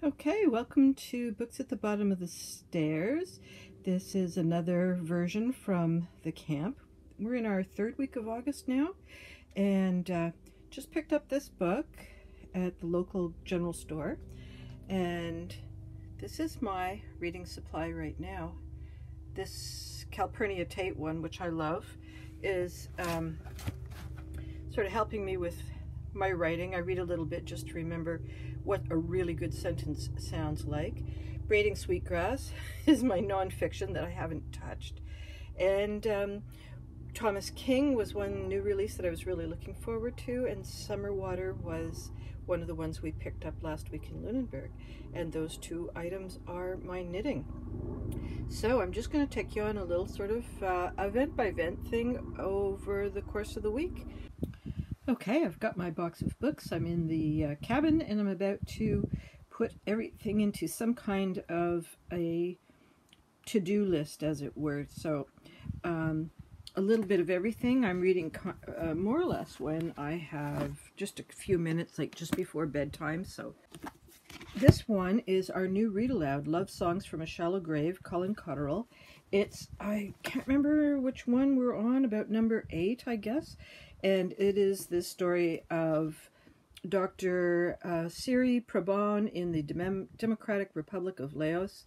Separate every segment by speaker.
Speaker 1: Okay, welcome to Books at the Bottom of the Stairs. This is another version from the camp. We're in our third week of August now, and just picked up this book at the local general store. And this is my reading supply right now. This Calpurnia Tate one, which I love, is sort of helping me with my writing. I read a little bit just to remember what a really good sentence sounds like. Braiding Sweetgrass is my nonfiction that I haven't touched. And Thomas King was one new release that I was really looking forward to, and Summer Water was one of the ones we picked up last week in Lunenburg. And those two items are my knitting. So I'm just going to take you on a little sort of event by event thing over the course of the week. Okay, I've got my box of books. I'm in the cabin, and I'm about to put everything into some kind of a to-do list, as it were. So a little bit of everything. I'm reading more or less when I have just a few minutes, like just before bedtime. So this one is our new read aloud, Love Songs from a Shallow Grave, Colin Cotterill. I can't remember which one we're on, about number 8, I guess. And it is the story of Dr. Siri Prabhan in the Democratic Republic of Laos.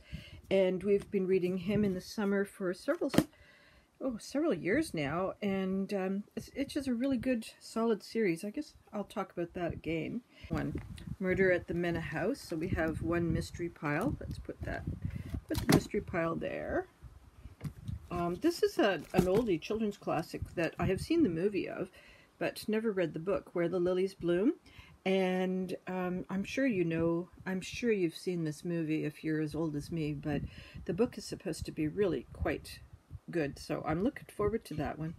Speaker 1: And we've been reading him in the summer for several years now. And it's just a really good, solid series. I guess I'll talk about that again. One, Murder at the Mena House. So we have one mystery pile. Let's put the mystery pile there. This is an oldie children's classic that I have seen the movie of, but never read the book, Where the Lilies Bloom. And I'm sure you've seen this movie if you're as old as me, but the book is supposed to be really quite good, so I'm looking forward to that one.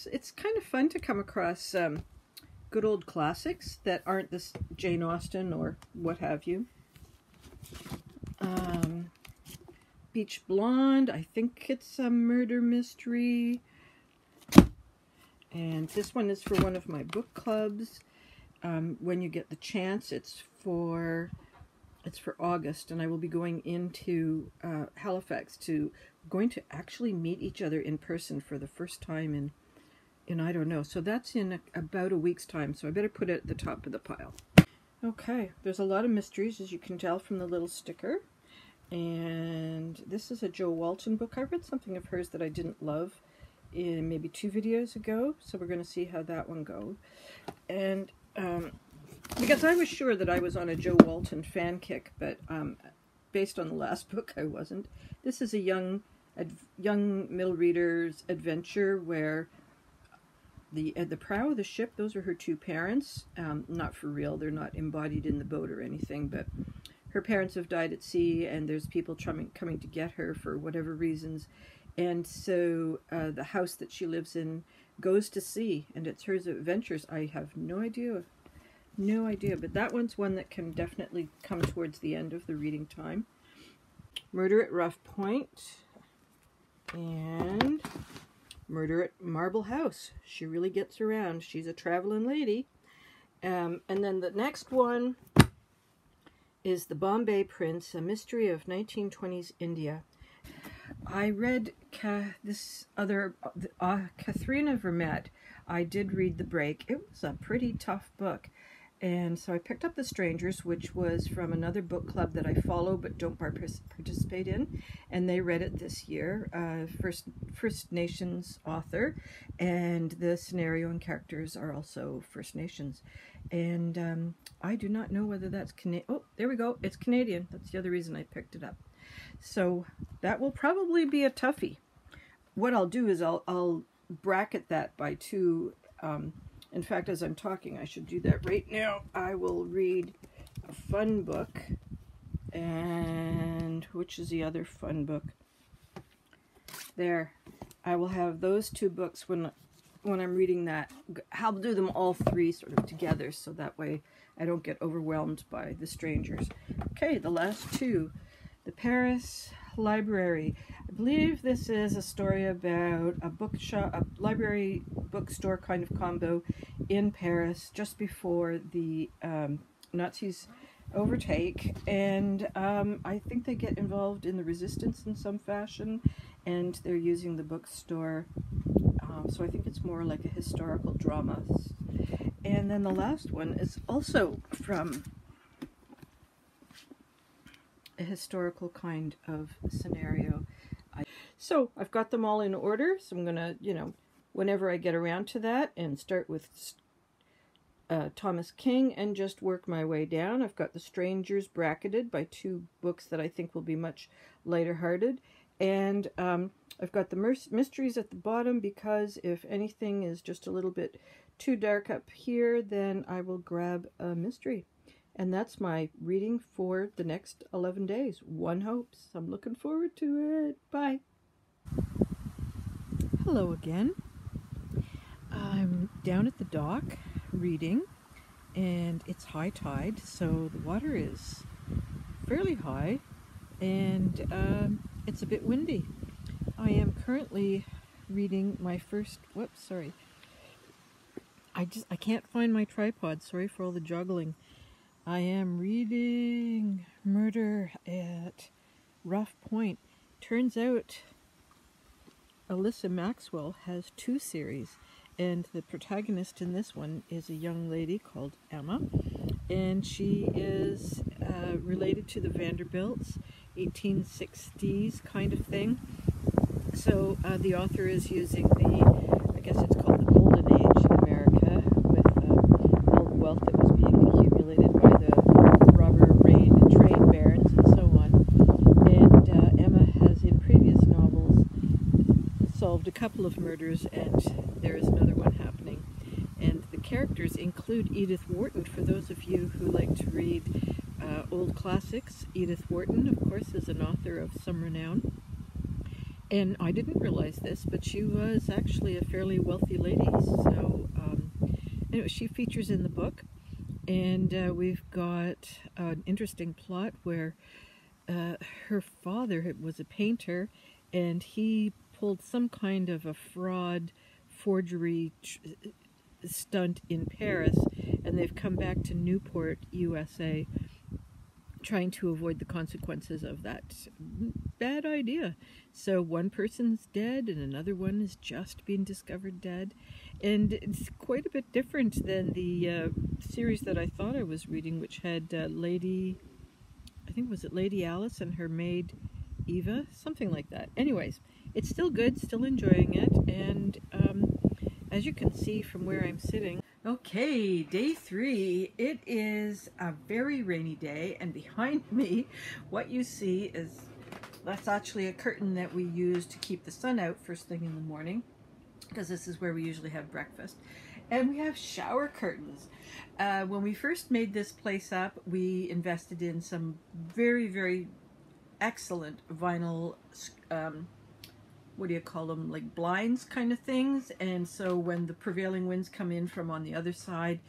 Speaker 1: It's kind of fun to come across good old classics that aren't this Jane Austen or what have you. Beach Blonde, I think it's a murder mystery. And this one is for one of my book clubs. When you get the chance, it's for August, and I will be going into Halifax going to actually meet each other in person for the first time in I don't know. So that's in about a week's time, so I better put it at the top of the pile. Okay, there's a lot of mysteries, as you can tell from the little sticker. And this is a Jo Walton book. I read something of hers that I didn't love in maybe 2 videos ago, so we're going to see how that one goes. And because I was sure that I was on a Jo Walton fan kick, but based on the last book, I wasn't. This is a young middle reader's adventure where at the prow of the ship, those are her 2 parents. Not for real, they're not embodied in the boat or anything, but her parents have died at sea, and there's people coming to get her for whatever reasons. And so the house that she lives in goes to sea, and it's her adventures. I have no idea, but that one's one that can definitely come towards the end of the reading time. Murder at Rough Point and Murder at Marble House. She really gets around. She's a traveling lady. And then the next one is The Bombay Prince, a mystery of 1920s India. I read Katharina Vermette. I did read The Break. It was a pretty tough book. And so I picked up The Strangers, which was from another book club that I follow but don't participate in. And they read it this year. First Nations author. And the scenario and characters are also First Nations. And I do not know whether that's Canadian. Oh, there we go. It's Canadian. That's the other reason I picked it up. So that will probably be a toughie. What I'll do is I'll bracket that by 2. In fact, as I'm talking, I should do that right now. I will read a fun book. And which is the other fun book? There. I will have those 2 books when I'm reading that. I'll do them all 3 sort of together, so that way I don't get overwhelmed by The Strangers. Okay, the last 2. The Paris Library. I believe this is a story about a bookshop, a library bookstore kind of combo in Paris just before the Nazis overtake, and I think they get involved in the resistance in some fashion, and they're using the bookstore, so I think it's more like a historical drama. And then the last one is also from a historical kind of scenario. So I've got them all in order, so I'm gonna, whenever I get around to that, and start with Thomas King and just work my way down. I've got The Strangers bracketed by 2 books that I think will be much lighter-hearted, and I've got the mysteries at the bottom, because if anything is just a little bit too dark up here, then I will grab a mystery. And that's my reading for the next 11 days. One hopes. I'm looking forward to it. Bye. Hello again. I'm down at the dock reading, and it's high tide, so the water is fairly high, and it's a bit windy. I am currently reading my first, I can't find my tripod, sorry for all the juggling. I am reading Murder at Rough Point. Turns out Alyssa Maxwell has 2 series, and the protagonist in this one is a young lady called Emma, and she is related to the Vanderbilts, 1860s kind of thing. So the author is using I guess it's called the Golden Age in America, with all the wealth that was being accumulated by the robber trade barons and so on. And Emma has, in previous novels, solved a couple of murders, and there is another one happening. And the characters include Edith Wharton, for those of you who like to read old classics. Edith Wharton, of course, is an author of some renown. And I didn't realize this, but she was actually a fairly wealthy lady. So anyway, she features in the book, and we've got an interesting plot where her father was a painter, and he pulled some kind of a fraud forgery stunt in Paris, and they've come back to Newport, USA, trying to avoid the consequences of that bad idea. So one person's dead, and another one is just being discovered dead, and it's quite a bit different than the series that I thought I was reading, which had Lady Alice and her maid Eva, something like that. Anyways, it's still good, still enjoying it, and as you can see from where I'm sitting. Okay, day 3. It is a very rainy day, and behind me, what you see is, that's actually a curtain that we use to keep the sun out first thing in the morning, because this is where we usually have breakfast. And we have shower curtains. When we first made this place up, we invested in some very, very excellent vinyl, what do you call them, like blinds kind of things, and so when the prevailing winds come in from on the other side,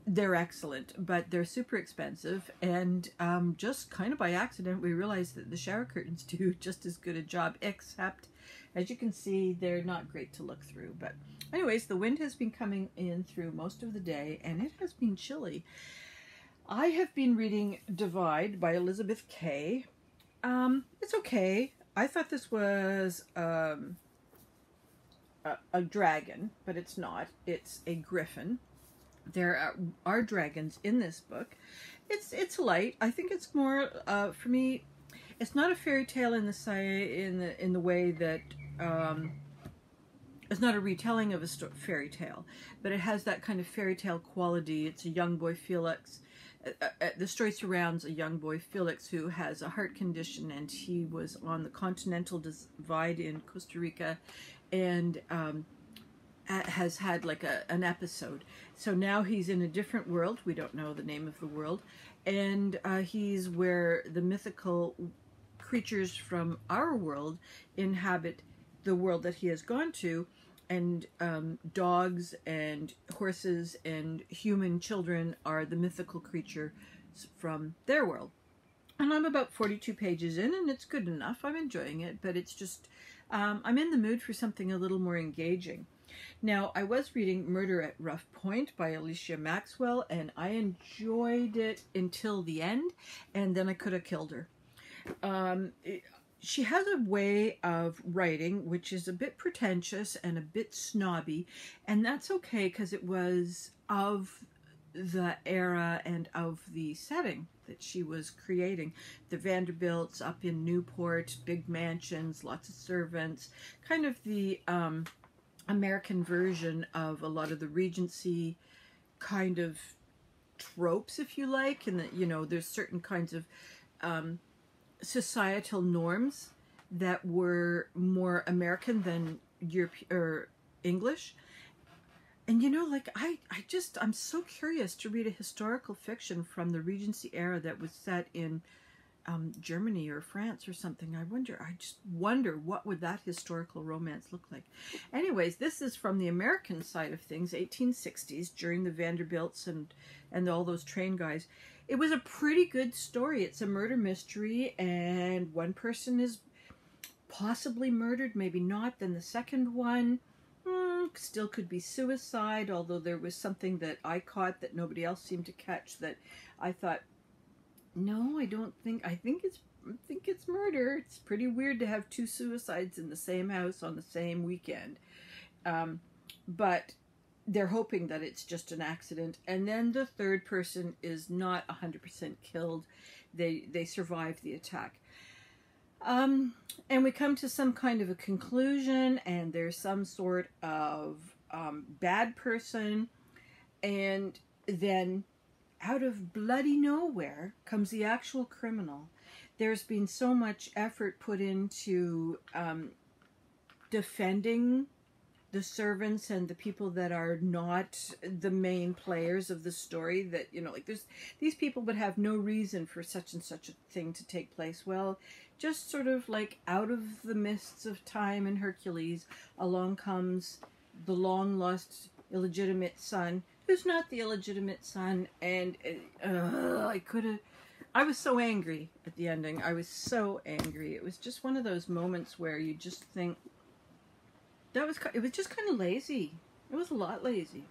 Speaker 1: they're excellent, but they're super expensive, and just kind of by accident we realized that the shower curtains do just as good a job, except as you can see they're not great to look through. But anyways, the wind has been coming in through most of the day, and it has been chilly. I have been reading Divide by Elizabeth Kay. It's okay. I thought this was a dragon, but it's not. It's a griffin. There are dragons in this book. It's light. I think it's more for me. It's not a fairy tale in the way that it's not a retelling of a fairy tale, but it has that kind of fairy tale quality. It's a young boy, Felix. The story surrounds a young boy, Felix, who has a heart condition, and he was on the continental divide in Costa Rica, and has had like an episode. So now he's in a different world. We don't know the name of the world, and he's where the mythical creatures from our world inhabit the world that he has gone to, and dogs and horses and human children are the mythical creature from their world. And I'm about 42 pages in, and it's good enough. I'm enjoying it, but it's just, I'm in the mood for something a little more engaging. Now, I was reading Murder at Rough Point by Alicia Maxwell, and I enjoyed it until the end, and then I could have killed her. She has a way of writing which is a bit pretentious and a bit snobby, and that's okay because it was of the era and of the setting that she was creating. The Vanderbilts up in Newport, big mansions, lots of servants, kind of the American version of a lot of the Regency kind of tropes, if you like, and that, you know, there's certain kinds of societal norms that were more American than European or English. And you know, like I'm so curious to read a historical fiction from the Regency era that was set in Germany or France or something. I just wonder what would that historical romance look like. Anyways, this is from the American side of things, 1860s, during the Vanderbilts and all those train guys. It was a pretty good story. It's a murder mystery, and one person is possibly murdered, maybe not. Then the second one still could be suicide, although there was something that I caught that nobody else seemed to catch that I thought, no, I think it's murder. It's pretty weird to have two suicides in the same house on the same weekend. But they're hoping that it's just an accident. And then the third person is not 100% killed. They survive the attack. And we come to some kind of a conclusion, and there's some sort of bad person, and then out of bloody nowhere comes the actual criminal. There's been so much effort put into defending the servants and the people that are not the main players of the story, that, you know, like these people would have no reason for such and such a thing to take place. Well, just sort of like out of the mists of time and Hercules, along comes the long lost illegitimate son, who's not the illegitimate son, and I was so angry at the ending. I was so angry. It was just one of those moments where you just think, it was just kind of lazy. It was a lot lazy.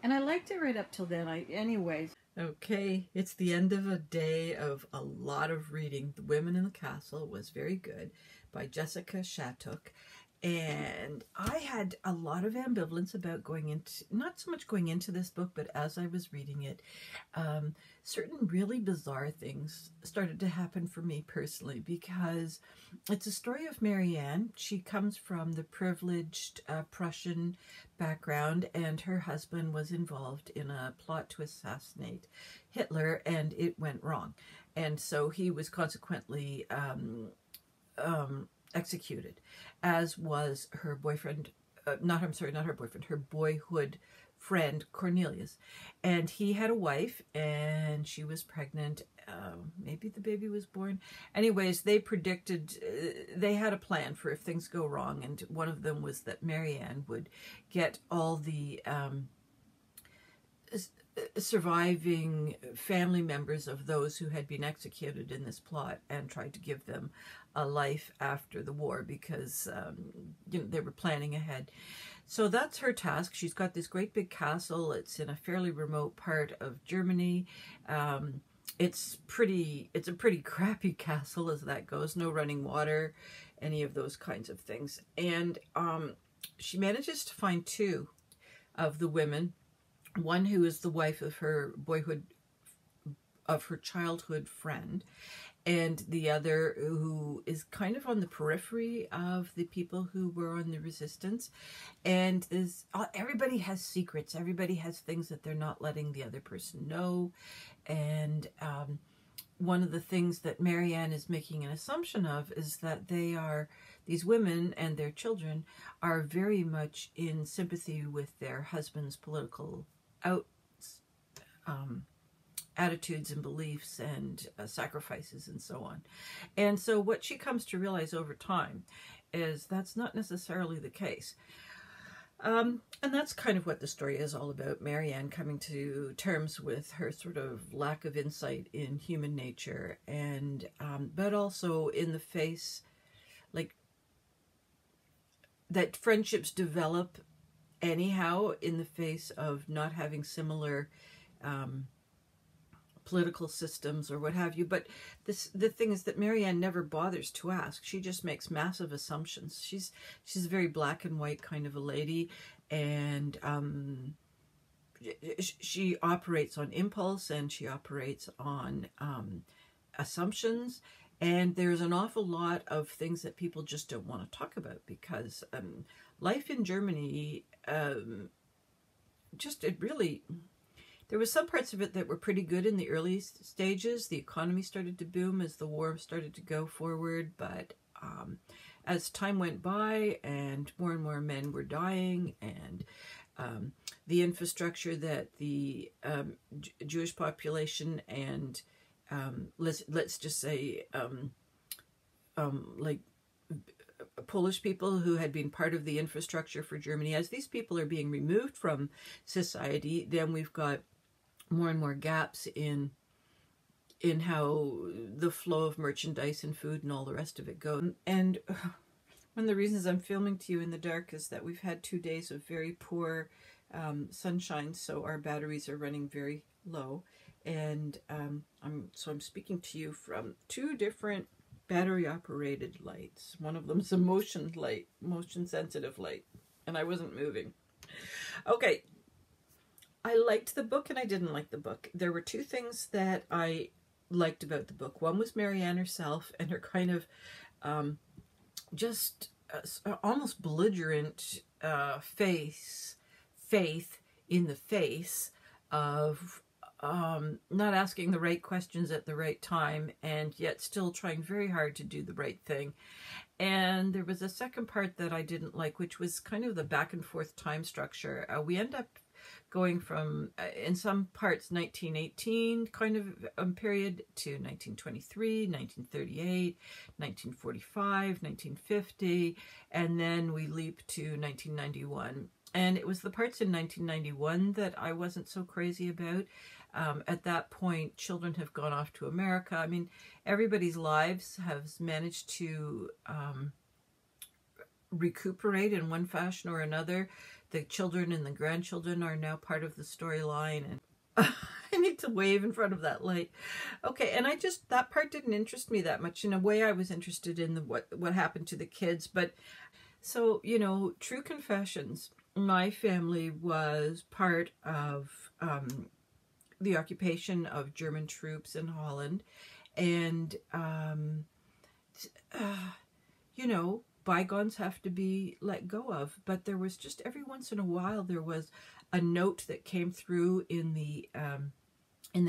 Speaker 1: And I liked it right up till then. Anyways. Okay, it's the end of a day of a lot of reading. The Women in the Castle was very good, by Jessica Shattuck. And I had a lot of ambivalence about not so much going into this book, but as I was reading it, certain really bizarre things started to happen for me personally, because it's a story of Marianne. She comes from the privileged Prussian background, and her husband was involved in a plot to assassinate Hitler, and it went wrong. And so he was consequently executed, as was her boyfriend, not her boyfriend, her boyhood friend Cornelius. And he had a wife, and she was pregnant. Maybe the baby was born. Anyways, they predicted, they had a plan for if things go wrong, and one of them was that Marianne would get all the surviving family members of those who had been executed in this plot and tried to give them a life after the war, because they were planning ahead. So that's her task. She's got this great big castle. It's in a fairly remote part of Germany. It's a pretty crappy castle as that goes. No running water, any of those kinds of things. And she manages to find two of the women. One who is the wife of her childhood friend, and the other who is kind of on the periphery of the people who were on the resistance. And everybody has secrets. Everybody has things that they're not letting the other person know. And one of the things that Marianne is making an assumption of is that these women and their children are very much in sympathy with their husband's political attitudes and beliefs and sacrifices and so on. And so what she comes to realize over time is that's not necessarily the case. And that's kind of what the story is all about. Marianne coming to terms with her sort of lack of insight in human nature, and but also in the face, like, that friendships develop anyhow, in the face of not having similar political systems or what have you. But the thing is that Marianne never bothers to ask. She just makes massive assumptions. She's a very black and white kind of a lady, and she operates on impulse, and she operates on assumptions. And there's an awful lot of things that people just don't want to talk about, because life in Germany, there was some parts of it that were pretty good in the early stages. The economy started to boom as the war started to go forward, but as time went by and more men were dying, and the infrastructure that the Jewish population and let's just say like Polish people who had been part of the infrastructure for Germany, as these people are being removed from society, then we've got more and more gaps in how the flow of merchandise and food and all the rest of it goes. And one of the reasons I'm filming to you in the dark is that we've had 2 days of very poor sunshine, so our batteries are running very low. And I'm speaking to you from 2 different battery-operated lights. One of them is a motion light, motion-sensitive light, and I wasn't moving. Okay, I liked the book and I didn't like the book. There were 2 things that I liked about the book. One was Marianne herself and her kind of just almost belligerent faith in the face of not asking the right questions at the right time, and yet still trying very hard to do the right thing. And there was a second part that I didn't like, which was kind of the back and forth time structure. We end up going from, in some parts, 1918 kind of period to 1923, 1938, 1945, 1950, and then we leap to 1991. And it was the parts in 1991 that I wasn't so crazy about. At that point, children have gone off to America. I mean, everybody's lives has managed to recuperate in one fashion or another. The children and the grandchildren are now part of the storyline, and I need to wave in front of that light. Okay, and that part didn't interest me that much. In a way, I was interested in what happened to the kids. But so, you know, true confessions. My family was part of the occupation of German troops in Holland, and you know, bygones have to be let go of. But there was just every once in a while there was a note that came through in the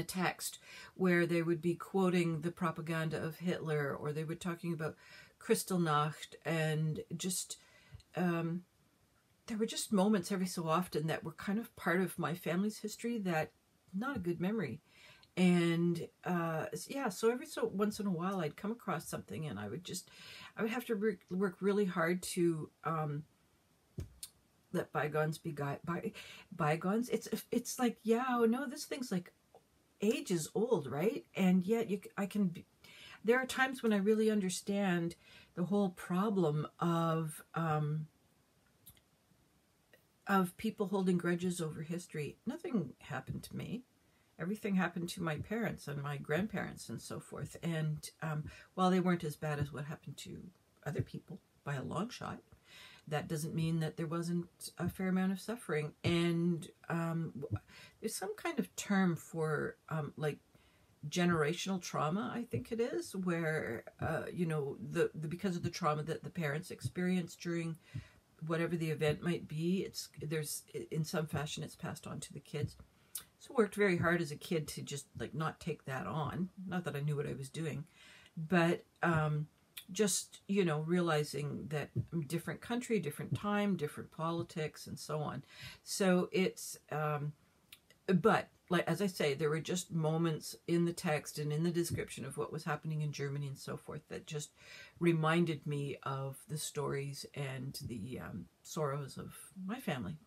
Speaker 1: text where they would be quoting the propaganda of Hitler, or they were talking about Kristallnacht, and just there were just moments every so often that were kind of part of my family's history that not a good memory. And yeah, so once in a while I'd come across something, and I would have to work really hard to let bygones be bygones. It's like, yeah, oh no, this thing's like ages old, right? And yet there are times when I really understand the whole problem of people holding grudges over history. Nothing happened to me. Everything happened to my parents and my grandparents and so forth. And while they weren't as bad as what happened to other people by a long shot, that doesn't mean that there wasn't a fair amount of suffering. And there's some kind of term for like generational trauma, I think it is, where you know, because of the trauma that the parents experienced during whatever the event might be, there's in some fashion it's passed on to the kids. So I worked very hard as a kid to just like not take that on. Not that I knew what I was doing, but just, you know, realizing that different country, different time, different politics, and so on. So it's, but like, as I say, there were just moments in the text and in the description of what was happening in Germany and so forth that just reminded me of the stories and the sorrows of my family.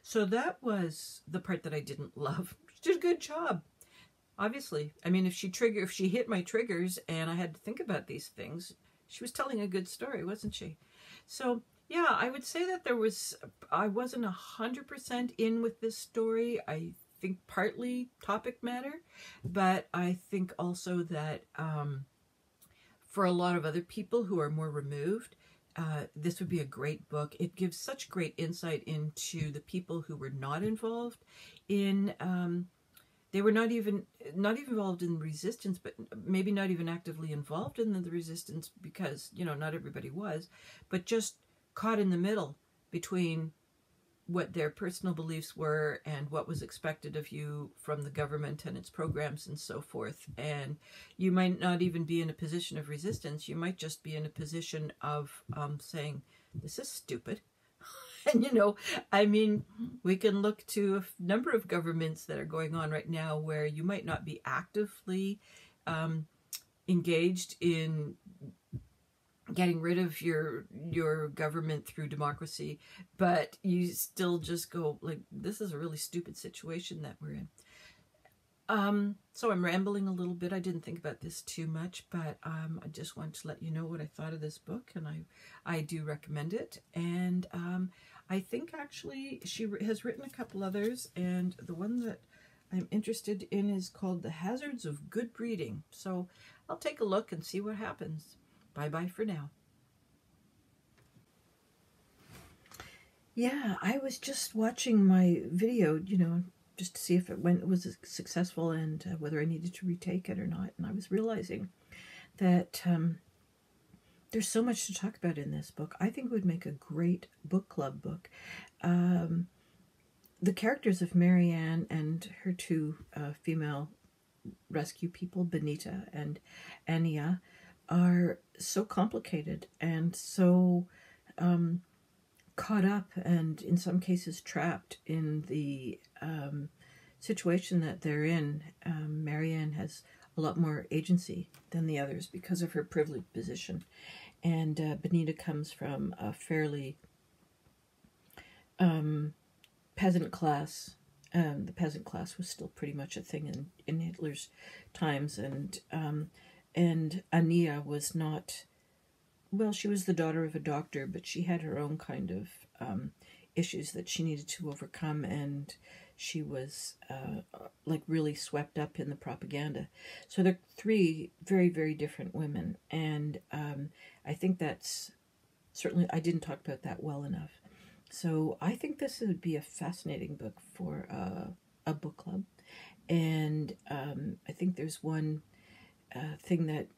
Speaker 1: So that was the part that I didn't love. She did a good job, obviously. I mean, if she hit my triggers and I had to think about these things, she was telling a good story, wasn't she? So Yeah, I would say that I wasn't 100% in with this story. I think partly topic matter, but I think also that for a lot of other people who are more removed, this would be a great book. It gives such great insight into the people who were not involved in they were not even involved in resistance, but maybe not even actively involved in the resistance because, you know, not everybody was, but just caught in the middle between what their personal beliefs were and what was expected of you from the government and its programs and so forth. And you might not even be in a position of resistance. You might just be in a position of saying, this is stupid. And, you know, I mean, we can look to a number of governments that are going on right now where you might not be actively engaged in getting rid of your government through democracy, but you still just go, like, this is a really stupid situation that we're in. So I'm rambling a little bit. I didn't think about this too much, but I just wanted to let you know what I thought of this book, and I do recommend it. And I think actually she has written a couple others, and the one that I'm interested in is called The Hazards of Good Breeding. So I'll take a look and see what happens. Bye-bye for now. Yeah, I was just watching my video, you know, just to see if it was successful and whether I needed to retake it or not. And I was realizing that there's so much to talk about in this book. I think it would make a great book club book. The characters of Marianne and her two female rescue people, Benita and Ania, are so complicated and so caught up and in some cases trapped in the situation that they're in. Marianne has a lot more agency than the others because of her privileged position. And Benita comes from a fairly peasant class. The peasant class was still pretty much a thing in Hitler's times. And Ania was not, well, she was the daughter of a doctor, but she had her own kind of issues that she needed to overcome, and she was like really swept up in the propaganda. So they're three very, very different women, and I think that's certainly, I didn't talk about that well enough. So I think this would be a fascinating book for a book club, and I think there's one thing that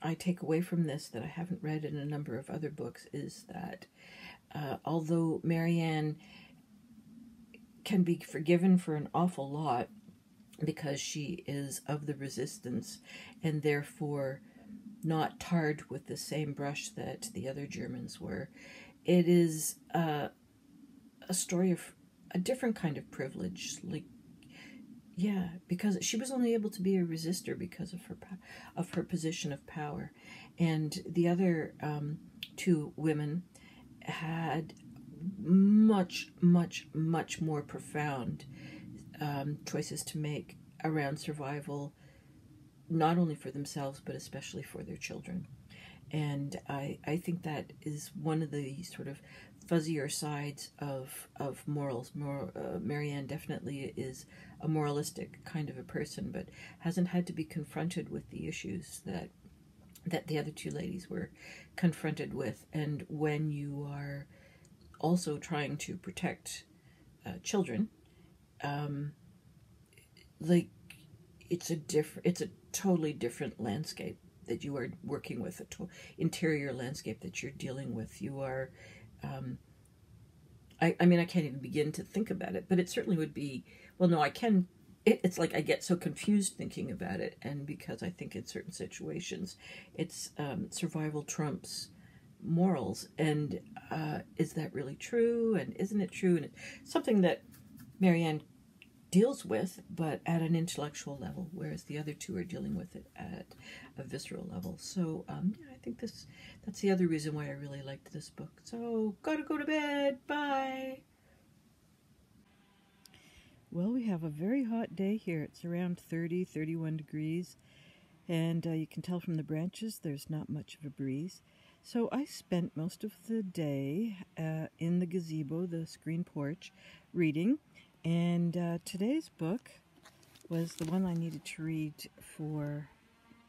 Speaker 1: I take away from this that I haven't read in a number of other books is that although Marianne can be forgiven for an awful lot because she is of the resistance and therefore not tarred with the same brush that the other Germans were, it is a story of a different kind of privilege. Like, yeah, because she was only able to be a resistor because of her position of power, and the other two women had much, much, much more profound choices to make around survival, not only for themselves but especially for their children. And I think that is one of the sort of fuzzier sides of morals. Marianne definitely is a moralistic kind of a person, but hasn't had to be confronted with the issues that the other two ladies were confronted with. And when you are also trying to protect children, like it's a totally different landscape that you are working with, interior landscape that you're dealing with. You are, I mean, I can't even begin to think about it, but it certainly would be, well, no, I can, it's like I get so confused thinking about it, and because I think in certain situations, it's survival trumps morals, and is that really true, and isn't it true, and it's something that Marianne deals with, but at an intellectual level, whereas the other two are dealing with it at a visceral level. So yeah, I think that's the other reason why I really liked this book. So gotta go to bed. Bye. Well, we have a very hot day here. It's around 31 degrees, and you can tell from the branches there's not much of a breeze. So I spent most of the day in the gazebo, the screen porch, reading. And today's book was the one I needed to read for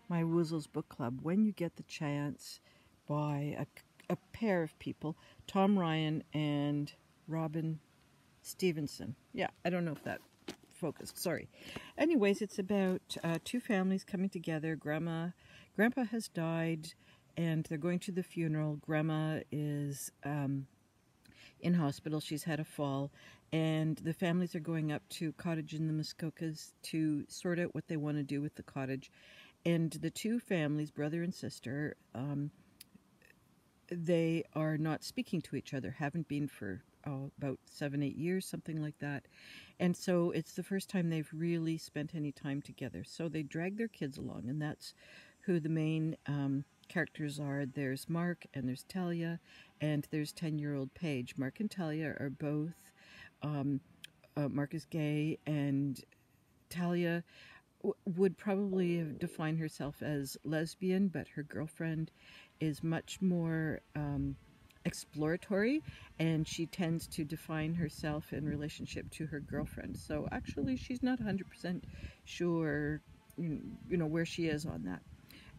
Speaker 1: my Woozles book club, When You Get the Chance, by a pair of people, Tom Ryan and Robin Stevenson. Yeah, I don't know if that focused, sorry. Anyways, it's about two families coming together. Grandpa has died, and they're going to the funeral. Grandma is in hospital. She's had a fall, and the families are going up to a cottage in the Muskokas to sort out what they want to do with the cottage. And the two families, brother and sister, they are not speaking to each other, haven't been for about 7-8 years, something like that. And so it's the first time they've really spent any time together. So they drag their kids along, and that's who the main characters are. There's Mark, and there's Talia, and there's 10-year-old Paige. Mark and Talia are both, Mark is gay, and Talia would probably define herself as lesbian, but her girlfriend is much more exploratory, and she tends to define herself in relationship to her girlfriend. So actually she's not 100% sure, where she is on that.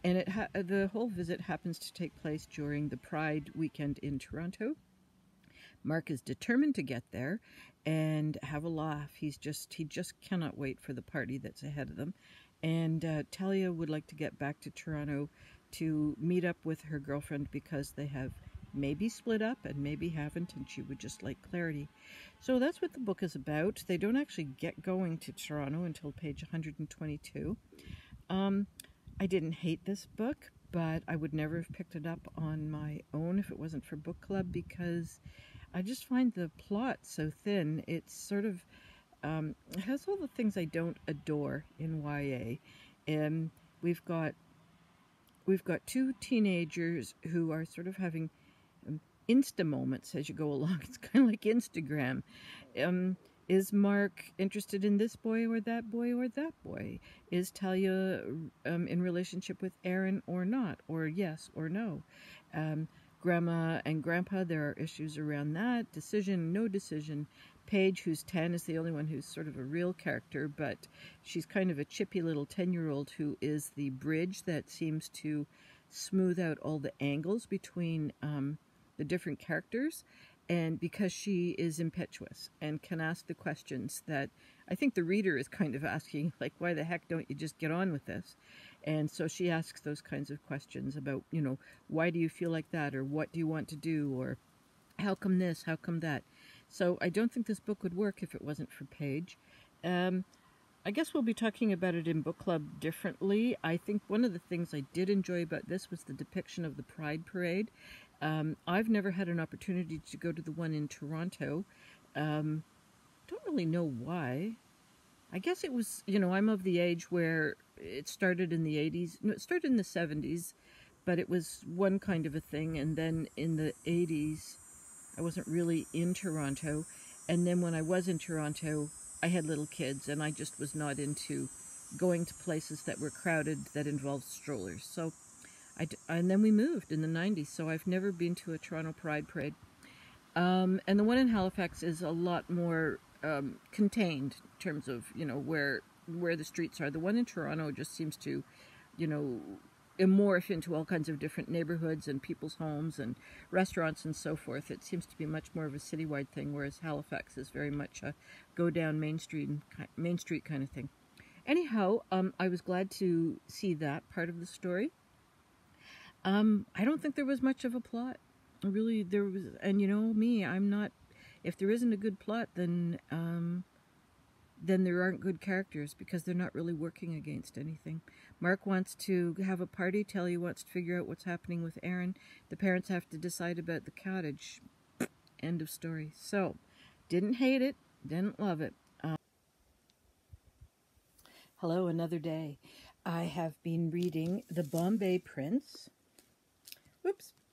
Speaker 1: And the whole visit happens to take place during the Pride weekend in Toronto. Mark is determined to get there and have a laugh. He just cannot wait for the party that's ahead of them. And Talia would like to get back to Toronto to meet up with her girlfriend because they have maybe split up and maybe haven't, and she would just like clarity. So that's what the book is about. They don't actually get going to Toronto until page 122. I didn't hate this book, but I would never have picked it up on my own if it wasn't for book club, because I just find the plot so thin. It's sort of it has all the things I don't adore in YA. We've got two teenagers who are sort of having Insta moments as you go along. It's kind of like Instagram. Is Mark interested in this boy or that boy or that boy? Is Talia in relationship with Aaron or not? Or yes or no? Grandma and Grandpa, there are issues around that. Decision, no decision. Paige, who's 10, is the only one who's sort of a real character, but she's kind of a chippy little 10-year-old who is the bridge that seems to smooth out all the angles between the different characters. And because she is impetuous and can ask the questions that I think the reader is kind of asking, like, why the heck don't you just get on with this? And so she asks those kinds of questions about, why do you feel like that? Or what do you want to do? Or how come this? How come that? So I don't think this book would work if it wasn't for Paige. I guess we'll be talking about it in book club differently. I think one of the things I did enjoy about this was the depiction of the Pride Parade. I've never had an opportunity to go to the one in Toronto. Don't really know why. I guess it was, I'm of the age where it started in the 80s. No, it started in the 70s, but it was one kind of a thing. And then in the 80s, I wasn't really in Toronto. And then when I was in Toronto, I had little kids, and I just was not into going to places that were crowded that involved strollers. So and then we moved in the 90s, so I've never been to a Toronto Pride Parade. And the one in Halifax is a lot more contained in terms of, where the streets are. The one in Toronto just seems to, morph into all kinds of different neighborhoods and people's homes and restaurants and so forth. It seems to be much more of a citywide thing, whereas Halifax is very much a go down Main Street kind of thing. Anyhow, I was glad to see that part of the story. I don't think there was much of a plot. Really, there was, and me, I'm not, if there isn't a good plot, then there aren't good characters, because they're not really working against anything. Mark wants to have a party. Talia wants to figure out what's happening with Aaron. The parents have to decide about the cottage. End of story. So, didn't hate it, didn't love it. Hello, another day. I have been reading The Bombay Prince.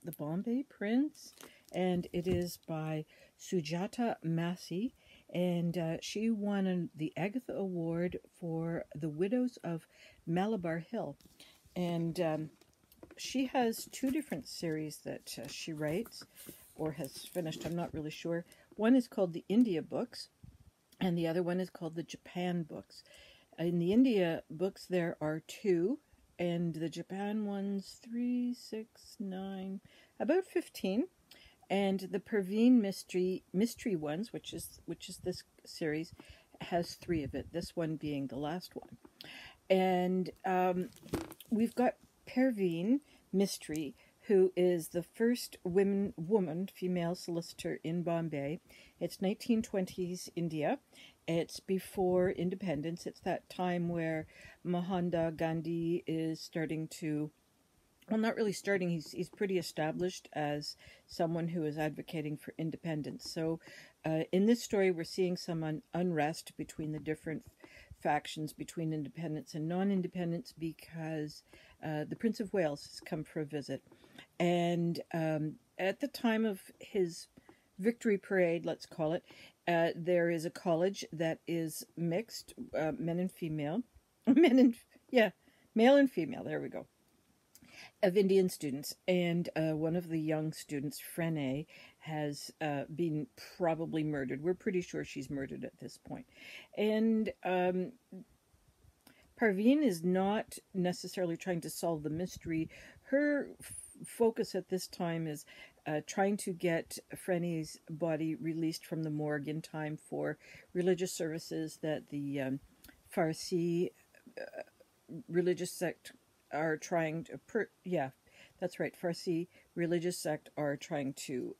Speaker 1: The Bombay Prince, and it is by Sujata Massey, and she won the Agatha Award for The Widows of Malabar Hill. And she has two different series that she writes or has finished. I'm not really sure. One is called the India books, and the other one is called the Japan books. In the India books, there are two, and the Japan ones, 3, 6, 9, about 15. And the Perveen mystery ones, which is this series, has 3 of it. This one being the last one. And we've got Perveen Mystery, who is the first female solicitor in Bombay. It's 1920s India. It's before independence. It's that time where Mahatma Gandhi is starting to, well, not really starting, he's pretty established as someone who is advocating for independence. So in this story, we're seeing some unrest between the different factions between independents and non-independents because the Prince of Wales has come for a visit. And at the time of his victory parade, let's call it, there is a college that is mixed, men and female, male and female, there we go, of Indian students. And one of the young students, Frene, has been probably murdered. We're pretty sure she's murdered at this point. And Parveen is not necessarily trying to solve the mystery. Her focus at this time is trying to get Frene's body released from the morgue in time for religious services that the Farsi religious sect are trying to Farsi religious sect are trying to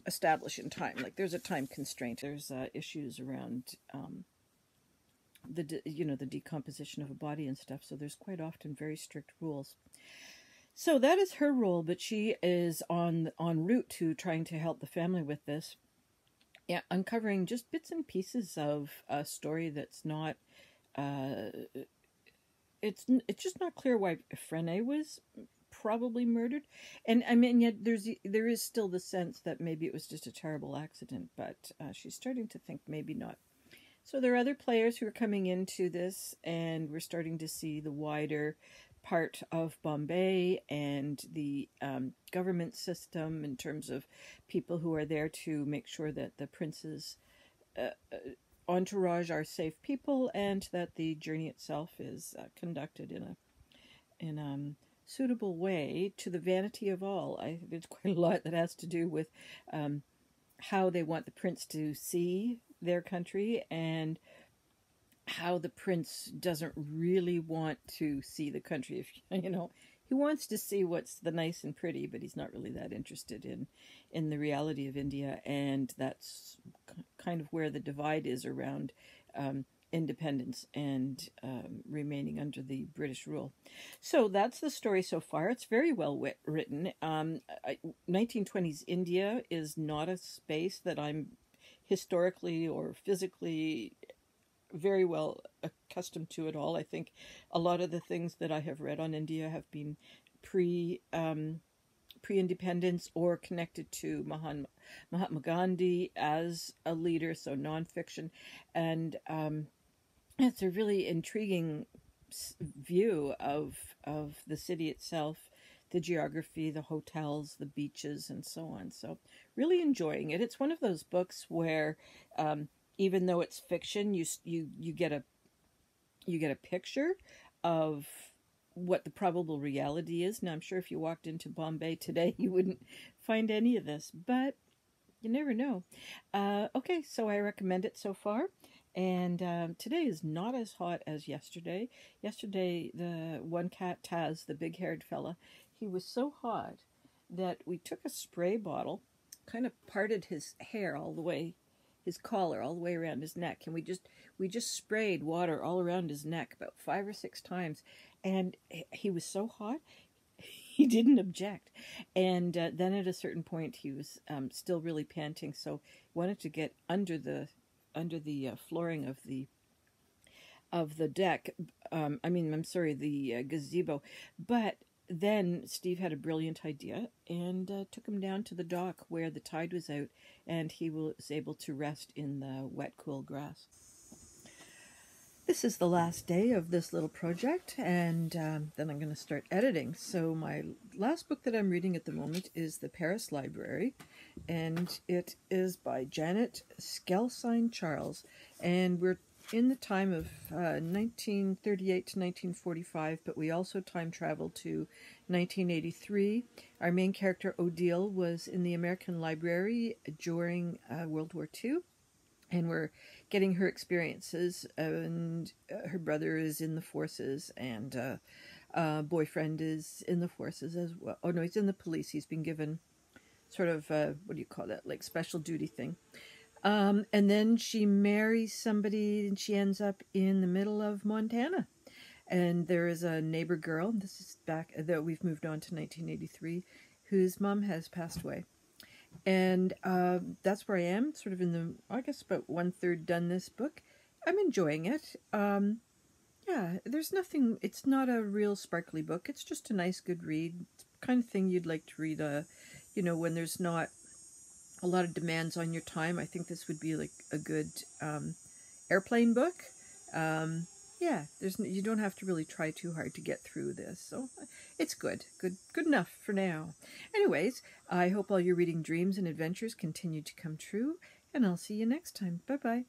Speaker 1: establish in time. Like, there's a time constraint. There's issues around the decomposition of a body and stuff. So there's quite often very strict rules. So that is her role, but she is en route to trying to help the family with this. Yeah, uncovering just bits and pieces of a story that's not. It's just not clear why Frene was probably murdered, and I mean, yet there is still the sense that maybe it was just a terrible accident, but she's starting to think maybe not. So there are other players who are coming into this, and we're starting to see the wider part of Bombay and the government system in terms of people who are there to make sure that the prince's entourage are safe people, and that the journey itself is conducted in a suitable way to the vanity of all. There's quite a lot that has to do with how they want the prince to see their country, and how the prince doesn't really want to see the country. If he wants to see what's the nice and pretty, but he's not really that interested in the reality of India, and that's kind of where the divide is around independence and remaining under the British rule. So that's the story so far. It's very well written. 1920s India is not a space that I'm historically or physically very well accustomed to at all. I think a lot of the things that I have read on India have been pre-independence or connected to Mahatma Gandhi as a leader, so nonfiction. And it's a really intriguing view of the city itself, the geography, the hotels, the beaches, and so on. So really enjoying it. It's one of those books where even though it's fiction, you get a picture of what the probable reality is. Now, I'm sure if you walked into Bombay today, you wouldn't find any of this, but you never know. Okay, so I recommend it so far. And today is not as hot as yesterday. Yesterday, the one cat, Taz, the big-haired fella, he was so hot that we took a spray bottle, kind of parted his hair all the way, his collar all the way around his neck, and we just sprayed water all around his neck about 5 or 6 times, and he was so hot he didn't object. And then at a certain point he was still really panting, so wanted to get under the flooring of the deck. The gazebo. But then Steve had a brilliant idea and took him down to the dock where the tide was out, and he was able to rest in the wet, cool grass. This is the last day of this little project, and then I'm going to start editing. So my last book that I'm reading at the moment is The Paris Library, and it is by Janet Skelsine Charles, and we're in the time of 1938 to 1945, but we also time travel to 1983. Our main character, Odile, was in the American Library during World War II, and we're getting her experiences. And her brother is in the forces, and boyfriend is in the forces as well. Oh no, he's in the police. He's been given sort of what do you call that, like special duty thing. And then she marries somebody, and she ends up in the middle of Montana. And there is a neighbor girl. This is back that we've moved on to 1983, whose mom has passed away. And that's where I am, sort of in the, I guess, about 1/3 done this book. I'm enjoying it. Yeah, there's nothing, it's not a real sparkly book. It's just a nice, good read. It's the kind of thing you'd like to read, when there's not a lot of demands on your time. I think this would be like a good airplane book. Yeah, you don't have to really try too hard to get through this, so it's good enough for now. Anyways, I hope all your reading dreams and adventures continue to come true, and I'll see you next time. Bye bye.